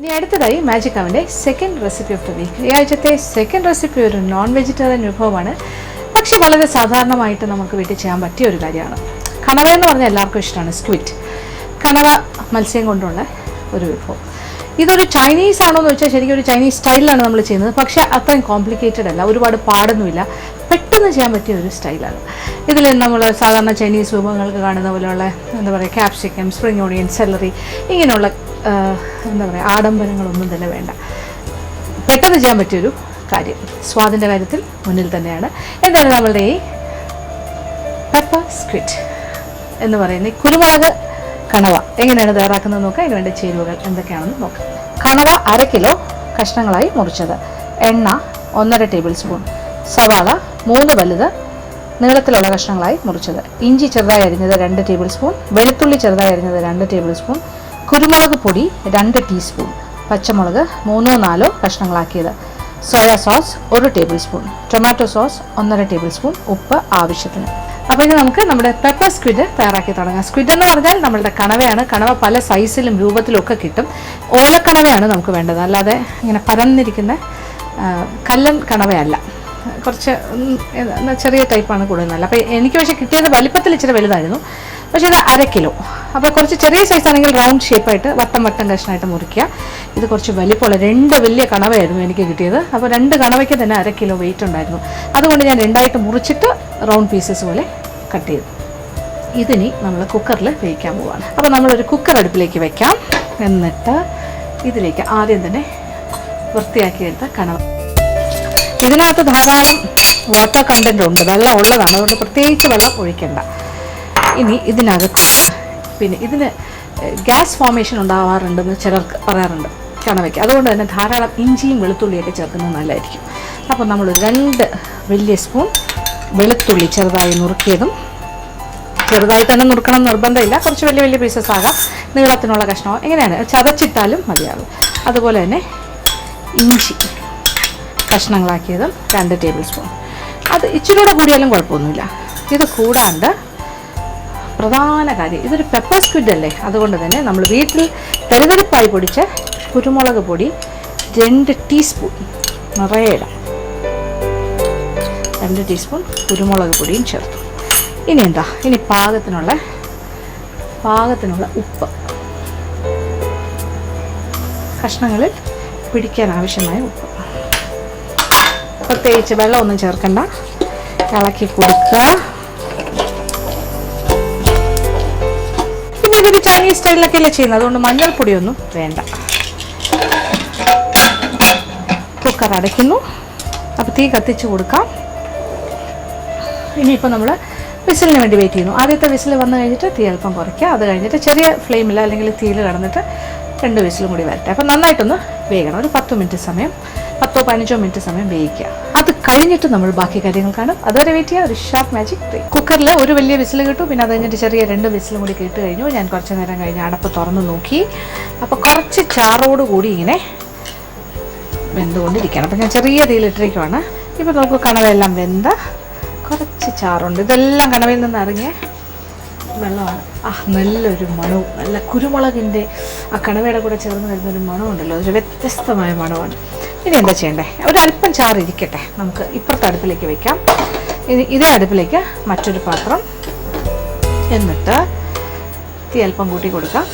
ഇനി അടുത്തതായി മാജിക് അവൻ്റെ second recipe of the week. ഈ ആഴ്ചത്തെ സെക്കൻഡ് റെസിപ്പി ഒരു നോൺ വെജിറ്റേറിയൻ വിഭവമാണ്. പക്ഷെ വളരെ സാധാരണമായിട്ട് നമുക്ക് വീട്ടിൽ ചെയ്യാൻ പറ്റിയ ഒരു കാര്യമാണ്. കണവ എന്ന് പറഞ്ഞാൽ എല്ലാവർക്കും ഇഷ്ടമാണ്. സ്ക്വിഡ്, കണവ മത്സ്യം കൊണ്ടുള്ള ഒരു വിഭവം. ഇതൊരു ചൈനീസ് ആണോ എന്ന് വെച്ചാൽ ശരിക്കും ഒരു ചൈനീസ് സ്റ്റൈലിലാണ് നമ്മൾ ചെയ്യുന്നത്. പക്ഷേ അത്രയും കോംപ്ലിക്കേറ്റഡ് അല്ല, ഒരുപാട് പാടൊന്നുമില്ല, പെട്ടെന്ന് ചെയ്യാൻ പറ്റിയ ഒരു സ്റ്റൈലാണ്. ഇതിൽ നമ്മൾ സാധാരണ ചൈനീസ് വിഭവങ്ങൾക്ക് കാണുന്ന പോലെയുള്ള എന്താ പറയുക ക്യാപ്സിക്കം, സ്പ്രിംഗ് ഓണിയൻ, സെലറി ഇങ്ങനെയുള്ള എന്താ പറയുക ആഡംബരങ്ങളൊന്നും തന്നെ വേണ്ട. പെട്ടെന്ന് ചെയ്യാൻ പറ്റിയൊരു കാര്യം. സ്വാദിൻ്റെ കാര്യത്തിൽ മുന്നിൽ തന്നെയാണ്. എന്തായാലും നമ്മളുടെ ഈ പെപ്പർ സ്ക്വിഡ് എന്ന് പറയുന്ന കുരുമുളക് കണവ എങ്ങനെയാണ് തയ്യാറാക്കുന്നത് നോക്കാം. അതിന് വേണ്ട ചേരുവകൾ എന്തൊക്കെയാണെന്ന് നോക്കാം. കണവ 1/2 കിലോ കഷ്ണങ്ങളായി മുറിച്ചത്, എണ്ണ 1.5 ടേബിൾ സ്പൂൺ, സവാള 3 വലുത് നീളത്തിലുള്ള കഷ്ണങ്ങളായി മുറിച്ചത്, ഇഞ്ചി ചെറുതായി അരിഞ്ഞത് 2 ടേബിൾ സ്പൂൺ, വെളുത്തുള്ളി ചെറുതായി അരിഞ്ഞത് 2 ടേബിൾ സ്പൂൺ, കുരുമുളക് പൊടി 2 ടീസ്പൂൺ, പച്ചമുളക് 3-4 കഷ്ണങ്ങളാക്കിയത്, soya sauce 1 tablespoon, tomato sauce 1.5 tablespoon, ഉപ്പ് ആവശ്യത്തിന്. അപ്പോൾ ഇനി നമുക്ക് നമ്മുടെ പെപ്പർ സ്ക്വിഡ് തയ്യാറാക്കി തുടങ്ങാം. സ്ക്വിഡ് എന്ന് പറഞ്ഞാൽ നമ്മളുടെ കണവയാണ്. കണവ പല സൈസിലും രൂപത്തിലും ഒക്കെ കിട്ടും. ഓലക്കണവയാണ് നമുക്ക് വേണ്ടത്, അല്ലാതെ ഇങ്ങനെ പരന്നിരിക്കുന്ന കല്ലൻ കണവയല്ല. കുറച്ച് ചെറിയ ടൈപ്പാണ് കൂടുതൽ നല്ല. അപ്പോൾ എനിക്ക് പക്ഷേ കിട്ടിയത് വലിപ്പത്തിൽ ഇച്ചിരി വലുതായിരുന്നു. പക്ഷേ ഇത് 1/2 കിലോ. അപ്പോൾ കുറച്ച് ചെറിയ സൈസാണെങ്കിൽ റൗണ്ട് ഷേപ്പായിട്ട് വട്ടം കഷ്ണമായിട്ട് മുറിക്കുക. ഇത് കുറച്ച് വലിപ്പമുള്ള 2 വലിയ കണവയായിരുന്നു എനിക്ക് കിട്ടിയത്. അപ്പോൾ 2 കണവയ്ക്ക് തന്നെ 1/2 കിലോ വെയിറ്റ് ഉണ്ടായിരുന്നു. അതുകൊണ്ട് ഞാൻ 2ആയിട്ട് മുറിച്ചിട്ട് റൗണ്ട് പീസസ് പോലെ കട്ട് ചെയ്തു. ഇതിനി നമ്മൾ കുക്കറിൽ വേവിക്കാൻ പോവുകയാണ്. അപ്പോൾ നമ്മളൊരു കുക്കർ അടുപ്പിലേക്ക് വെക്കാം. എന്നിട്ട് ഇതിലേക്ക് ആദ്യം തന്നെ വൃത്തിയാക്കിയെടുത്ത കണവ, ഇതിനകത്ത് ധാരാളം വാട്ടർ കണ്ടൻറ് ഉണ്ട്, വെള്ളം ഉള്ളതാണ്, അതുകൊണ്ട് പ്രത്യേകിച്ച് വെള്ളം ഒഴിക്കണ്ട. ഇനി ഇതിനകത്ത് പിന്നെ ഇതിന് ഗ്യാസ് ഫോർമേഷൻ ഉണ്ടാവാറുണ്ടെന്ന് ചിലർക്ക് പറയാറുണ്ട് കണവയ്ക്ക്. അതുകൊണ്ട് തന്നെ ധാരാളം ഇഞ്ചിയും വെളുത്തുള്ളിയൊക്കെ ചേർക്കുന്നത് നല്ലതായിരിക്കും. അപ്പോൾ നമ്മൾ 2 വലിയ സ്പൂൺ വെളുത്തുള്ളി ചെറുതായി നുറുക്കിയതും, ചെറുതായി തന്നെ നുറുക്കണം നിർബന്ധമില്ല, കുറച്ച് വലിയ വലിയ പീസസ് ആകാം, നീളത്തിനുള്ള കഷ്ണമോ എങ്ങനെയാണ് ചതച്ചിട്ടാലും മതിയാകും. അതുപോലെ തന്നെ ഇഞ്ചി കഷ്ണങ്ങളാക്കിയതും 2 ടേബിൾ സ്പൂൺ. അത് ഇച്ചിരൂടെ കൂടിയാലും കുഴപ്പമൊന്നുമില്ല. ഇത് കൂടാണ്ട് പ്രധാന കാര്യം, ഇതൊരു പെപ്പർ സ്ക്വിഡ് അല്ലേ, അതുകൊണ്ട് തന്നെ നമ്മൾ വീട്ടിൽ തരിതരിപ്പായി പൊടിച്ച കുരുമുളക് പൊടി 2 ടീസ്പൂൺ നിറയെ ഇടാം. 2 ടീസ്പൂൺ കുരുമുളക് പൊടിയും ചേർത്തു. ഇനി എന്താ, ഇനി പാകത്തിനുള്ള ഉപ്പ്, കഷ്ണങ്ങളിൽ പിടിക്കാൻ ആവശ്യമായ ഉപ്പ്, പ്രത്യേകിച്ച് വെള്ളമൊന്നും ചേർക്കണ്ട, ഇളക്കി കൊടുക്കുക. പിന്നെ ഇതൊരു ചൈനീസ് സ്റ്റൈലിലൊക്കെയല്ലേ ചെയ്യുന്നത്, അതുകൊണ്ട് മഞ്ഞൾപ്പൊടിയൊന്നും വേണ്ട. കുക്കർ അടയ്ക്കുന്നു. അപ്പോൾ തീ കത്തിച്ച് കൊടുക്കാം. ഇനിയിപ്പോൾ നമ്മൾ വിസിലിന് വേണ്ടി വെയിറ്റ് ചെയ്യുന്നു. ആദ്യത്തെ വിസിൽ വന്നു കഴിഞ്ഞിട്ട് തീ അല്പം കുറയ്ക്കുക. അത് കഴിഞ്ഞിട്ട് ചെറിയ ഫ്ലെയിമിൽ അല്ലെങ്കിൽ തീയിൽ കടന്നിട്ട് 2 വിസിലും കൂടി വരട്ടെ. അപ്പോൾ നന്നായിട്ടൊന്ന് വേഗണം, ഒരു 10 മിനിറ്റ് സമയം, 10-15 മിനിറ്റ് സമയം വേവിക്കുക. അത് കഴിഞ്ഞിട്ട് നമ്മൾ ബാക്കി കാര്യങ്ങൾ കാണും. അതുവരെ വെയിറ്റ് ചെയ്യുക. ഒരു ഷാർപ്പ് മാജിക് ട്രീ. കുക്കറിൽ ഒരു വലിയ വിസിൽ കിട്ടും. പിന്നെ അത് കഴിഞ്ഞിട്ട് ചെറിയ 2 വിസിലും കൂടി കേട്ട് കഴിഞ്ഞു. ഞാൻ കുറച്ച് നേരം കഴിഞ്ഞ് അടപ്പ് തുറന്ന് നോക്കി. അപ്പോൾ കുറച്ച് ചാറോട് കൂടി ഇങ്ങനെ വെന്തുകൊണ്ടിരിക്കുകയാണ്. അപ്പോൾ ഞാൻ ചെറിയ തീയിലിട്ടിരിക്കുവാണ്. ഇപ്പോൾ നമുക്ക് കണവയെല്ലാം വെന്ത കുറച്ച് ചാറുണ്ട്. ഇതെല്ലാം കണവയിൽ നിന്ന് ഇറങ്ങിയ വെള്ളമാണ്. നല്ലൊരു മണവും, നല്ല കുരുമുളകിൻ്റെ ആ കണവയുടെ കൂടെ ചേർന്ന് വരുന്നൊരു മണമുണ്ടല്ലോ, അതൊരു വ്യത്യസ്തമായ മണമാണ്. ഇനി എന്താ ചെയ്യണ്ടേ, ഒരല്പം ചാറ് ഇരിക്കട്ടെ, നമുക്ക് ഇപ്പുറത്തെ അടുപ്പിലേക്ക് വയ്ക്കാം. ഇതേ അടുപ്പിലേക്ക് മറ്റൊരു പാത്രം, എന്നിട്ട് തീ അല്പം കൂട്ടി കൊടുക്കാം.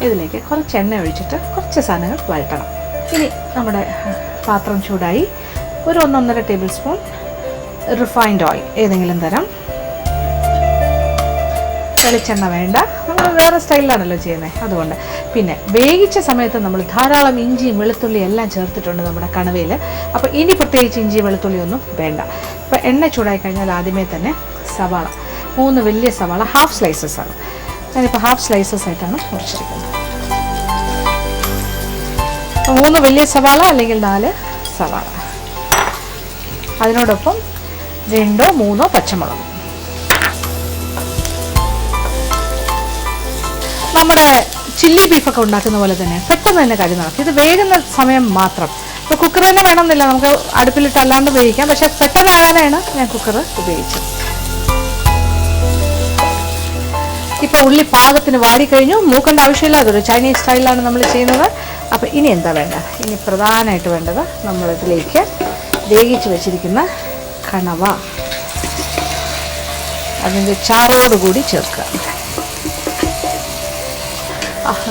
ഇതിലേക്ക് കുറച്ച് എണ്ണ ഒഴിച്ചിട്ട് കുറച്ച് സാധനങ്ങൾ വഴറ്റണം. ഇനി നമ്മുടെ പാത്രം ചൂടായി. ഒരു 1-1.5 ടേബിൾ സ്പൂൺ റിഫൈൻഡ് ഓയിൽ ഏതെങ്കിലും തരം, വെളിച്ചെണ്ണ വേണ്ട, നമ്മൾ വേറെ സ്റ്റൈലിലാണല്ലോ ചെയ്യുന്നത്, അതുകൊണ്ട്. പിന്നെ വേവിച്ച സമയത്ത് നമ്മൾ ധാരാളം ഇഞ്ചിയും വെളുത്തുള്ളിയും എല്ലാം ചേർത്തിട്ടുണ്ട് നമ്മുടെ കണവയിൽ. അപ്പോൾ ഇനി പ്രത്യേകിച്ച് ഇഞ്ചി വെളുത്തുള്ളിയൊന്നും വേണ്ട. അപ്പോൾ എണ്ണ ചൂടായി കഴിഞ്ഞാൽ ആദ്യമേ തന്നെ സവാള, 3 വലിയ സവാള ഹാഫ് സ്ലൈസസ് ആണ്. ഞാനിപ്പോൾ ഹാഫ് സ്ലൈസസ് ആയിട്ടാണ് മുറിച്ചിരിക്കുന്നത്. അപ്പോൾ 3 വലിയ സവാള അല്ലെങ്കിൽ 4 സവാള, അതിനോടൊപ്പം 2-3 പച്ചമുളക്. നമ്മുടെ ചില്ലി ബീഫൊക്കെ ഉണ്ടാക്കുന്ന പോലെ തന്നെ പെട്ടെന്ന് തന്നെ കാര്യം നടക്കും. ഇത് വേകുന്ന സമയം മാത്രം. ഇപ്പോൾ കുക്കർ തന്നെ വേണമെന്നില്ല, നമുക്ക് അടുപ്പിലിട്ട് അല്ലാണ്ട് വേവിക്കാം. പക്ഷേ പെട്ടെന്നാകാനാണ് ഞാൻ കുക്കർ ഉപയോഗിച്ചത്. ഇപ്പോൾ ഉള്ളി പാകത്തിന് വാടിക്കഴിഞ്ഞു. മൂക്കേണ്ട ആവശ്യമില്ല, അതൊരു ചൈനീസ് സ്റ്റൈലിലാണ് നമ്മൾ ചെയ്യുന്നത്. അപ്പോൾ ഇനി എന്താ വേണ്ട? ഇനി പ്രധാനമായിട്ട് വേണ്ടത് നമ്മളിതിലേക്ക് വേവിച്ച് വെച്ചിരിക്കുന്ന കണവ അതിൻ്റെ ചാറോടുകൂടി ചേർക്കുക.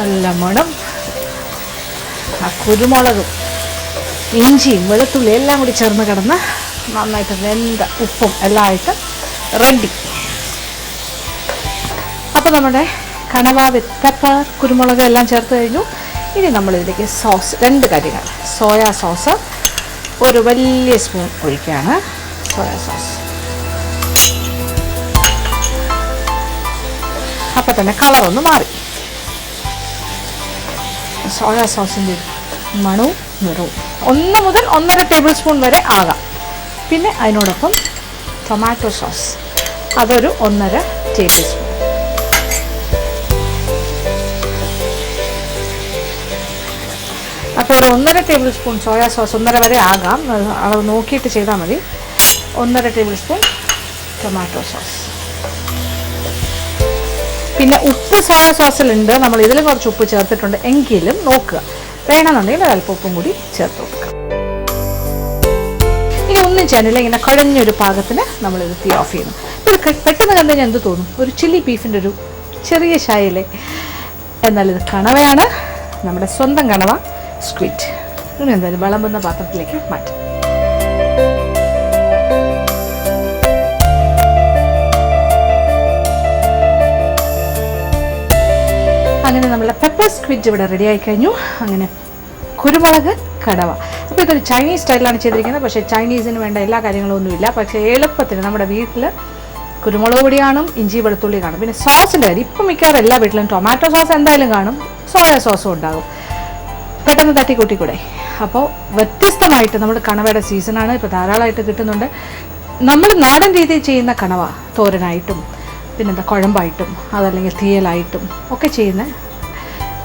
നല്ല മണം. ആ കുരുമുളകും ഇഞ്ചിയും വെളുത്തുള്ളി എല്ലാം കൂടി ചേർന്ന് കിടന്ന് നന്നായിട്ട് വെന്ത ഉപ്പും എല്ലാം ആയിട്ട് റെഡി. അപ്പോൾ നമ്മുടെ കണവ വിത്ത് പെപ്പർ, കുരുമുളക് എല്ലാം ചേർത്ത് കഴിഞ്ഞു. ഇനി നമ്മളിതിലേക്ക് സോസ്, 2 കാര്യങ്ങൾ. സോയാ സോസ് ഒരു വലിയ സ്പൂൺ ഒഴിക്കുകയാണ്. സോയാ സോസ് അപ്പോൾ തന്നെ കളറൊന്ന് മാറി. സോയാ സോസിൻ്റെ മണവും നിറവും 1 മുതൽ 1.5 ടേബിൾ സ്പൂൺ വരെ ആകാം. പിന്നെ അതിനോടൊപ്പം ടൊമാറ്റോ സോസ് അതൊരു 1.5 ടേബിൾ സ്പൂൺ. അപ്പോൾ ഒരു 1.5 ടേബിൾ സ്പൂൺ സോയാ സോസ്, 1.5 വരെ ആകാം, അളവ് നോക്കിയിട്ട് ചെയ്താൽ മതി. 1.5 ടേബിൾ സ്പൂൺ ടൊമാറ്റോ സോസ്. പിന്നെ ഉപ്പ് സോയാ സോസിലുണ്ട്, നമ്മൾ ഇതിലും കുറച്ച് ഉപ്പ് ചേർത്തിട്ടുണ്ട്, എങ്കിലും നോക്കുക, വേണമെന്നുണ്ടെങ്കിൽ ഒരല്പം ഉപ്പും കൂടി ചേർത്ത് കൊടുക്കുക. ഇനി ഒന്നും ചെയ്യാനില്ല, ഇങ്ങനെ കുഴഞ്ഞൊരു പാകത്തിന് നമ്മളിത് തീ ഓഫ് ചെയ്യുന്നു. ഇത് പെട്ടെന്ന് കണ്ടു കഴിഞ്ഞാൽ എന്ത് തോന്നും? ഒരു ചില്ലി ബീഫിൻ്റെ ഒരു ചെറിയ ഷായയിലെ. എന്നാൽ ഇത് കണവയാണ്, നമ്മുടെ സ്വന്തം കണവ സ്ക്വിഡ്. ഇനി എന്തായാലും വിളമ്പുന്ന പാത്രത്തിലേക്ക് മാറ്റാം. അങ്ങനെ നമ്മളെ പെപ്പർ സ്ക്വിഡ് ഇവിടെ റെഡി ആയി കഴിഞ്ഞു. അങ്ങനെ കുരുമുളക് കടവ. അപ്പോൾ ഇതൊരു ചൈനീസ് സ്റ്റൈലിലാണ് ചെയ്തിരിക്കുന്നത്. പക്ഷേ ചൈനീസിന് വേണ്ട എല്ലാ കാര്യങ്ങളും ഒന്നുമില്ല. പക്ഷേ എളുപ്പത്തിന് നമ്മുടെ വീട്ടിൽ കുരുമുളക് പൊടി കാണും, ഇഞ്ചി വെളുത്തുള്ളി കാണും. പിന്നെ സോസിൻ്റെ കാര്യം, ഇപ്പം മിക്കവാറും എല്ലാ വീട്ടിലും ടൊമാറ്റോ സോസ് എന്തായാലും കാണും, സോയാ സോസും ഉണ്ടാകും. പെട്ടെന്ന് തട്ടിക്കൂട്ടിക്കൂടെ. അപ്പോൾ വ്യത്യസ്തമായിട്ട് നമ്മൾ കണവയുടെ സീസണാണ്, ഇപ്പോൾ ധാരാളമായിട്ട് കിട്ടുന്നുണ്ട്. നമ്മൾ നാടൻ രീതിയിൽ ചെയ്യുന്ന കണവ തോരനായിട്ടും പിന്നെന്താ കുഴമ്പായിട്ടും അതല്ലെങ്കിൽ തീയലായിട്ടും ഒക്കെ ചെയ്യുന്ന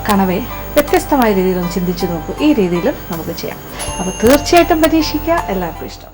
കണവയെ വ്യത്യസ്തമായ രീതിയിലൊന്ന് ചിന്തിച്ച് നോക്കൂ. ഈ രീതിയിലും നമുക്ക് ചെയ്യാം. അപ്പോൾ തീർച്ചയായിട്ടും പരീക്ഷിക്കുക. എല്ലാവർക്കും ഇഷ്ടം.